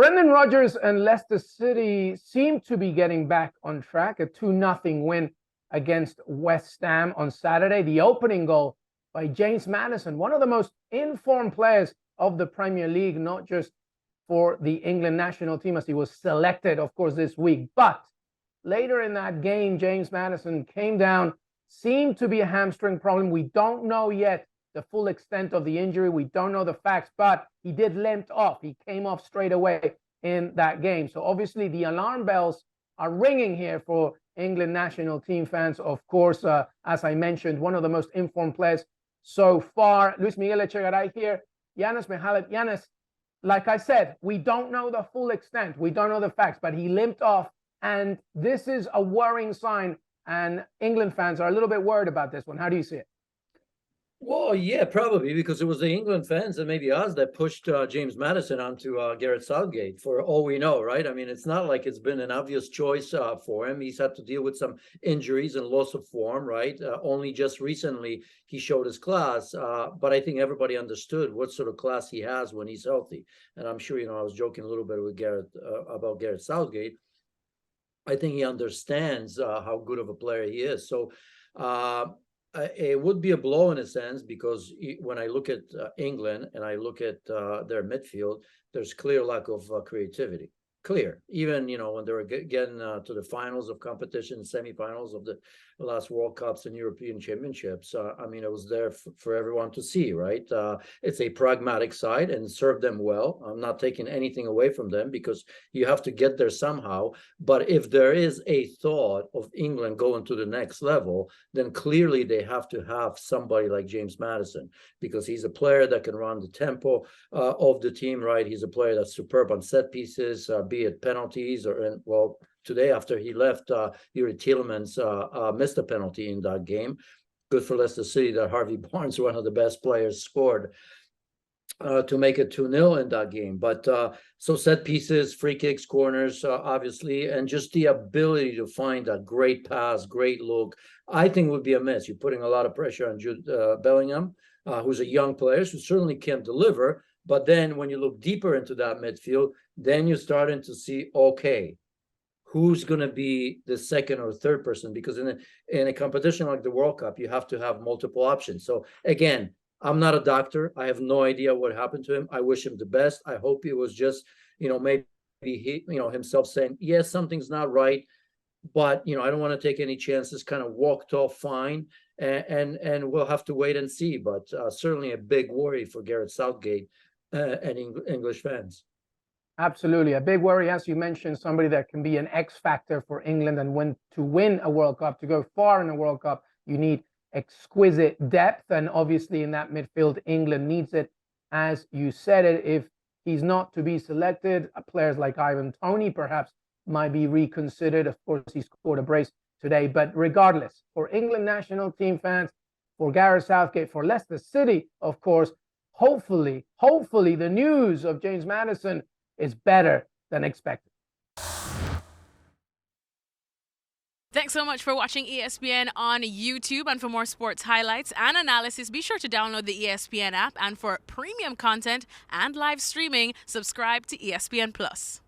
Brendan Rodgers and Leicester City seem to be getting back on track. A 2-0 win against West Ham on Saturday. The opening goal by James Maddison, one of the most informed players of the Premier League, not just for the England national team as he was selected, of course, this week. But later in that game, James Maddison came down, seemed to be a hamstring problem. We don't know yet the full extent of the injury. We don't know the facts, but he did limp off. He came off straight away in that game. So obviously the alarm bells are ringing here for England national team fans. Of course, as I mentioned, one of the most informed players so far. Luis Miguel Echegaray here. Janusz, Michallik. Janusz, like I said, we don't know the full extent. We don't know the facts, but he limped off. And this is a worrying sign. And England fans are a little bit worried about this one. How do you see it? Well, yeah, probably because it was the England fans and maybe us that pushed James Maddison onto Gareth Southgate, for all we know, right? I mean, it's not like it's been an obvious choice for him. He's had to deal with some injuries and loss of form, right? Only just recently he showed his class, but I think everybody understood what sort of class he has when he's healthy. And I'm sure, I was joking a little bit with Gareth about Gareth Southgate. I think he understands how good of a player he is. So, it would be a blow in a sense, because when I look at England and I look at their midfield, there's clear lack of creativity. Clear, even when they were getting to the finals of competition, semifinals of the last World Cups and European Championships. I mean, it was there for everyone to see, right? It's a pragmatic side and served them well. I'm not taking anything away from them, because you have to get there somehow. But if there is a thought of England going to the next level, then clearly they have to have somebody like James Maddison, because he's a player that can run the tempo of the team, right? He's a player that's superb on set pieces, be it penalties or today after he left, Yuri Tielemans missed a penalty in that game. Good for Leicester City that Harvey Barnes, one of the best players, scored to make it 2-0 in that game. But so set pieces, free kicks, corners, obviously, and just the ability to find that great pass, great look, I think would be a miss. You're putting a lot of pressure on Jude Bellingham, who's a young player, who certainly can't deliver. But then when you look deeper into that midfield, then you're starting to see, okay, who's going to be the second or third person? Because in a competition like the World Cup, you have to have multiple options. So again, I'm not a doctor. I have no idea what happened to him. I wish him the best. I hope it was just, maybe he, himself saying, yes, something's not right, but, I don't want to take any chances, kind of walked off fine. And we'll have to wait and see. But certainly a big worry for Gareth Southgate and English fans. Absolutely. A big worry, as you mentioned, somebody that can be an X factor for England. And when to win a World Cup, to go far in a World Cup, you need exquisite depth. And obviously in that midfield, England needs it. As you said it, if he's not to be selected, players like Ivan Toney perhaps might be reconsidered. Of course, he scored a brace today. But regardless, for England national team fans, for Gareth Southgate, for Leicester City, of course, hopefully the news of James Maddison is better than expected. Thanks so much for watching ESPN on YouTube. And for more sports highlights and analysis, be sure to download the ESPN app. And for premium content and live streaming, subscribe to ESPN Plus.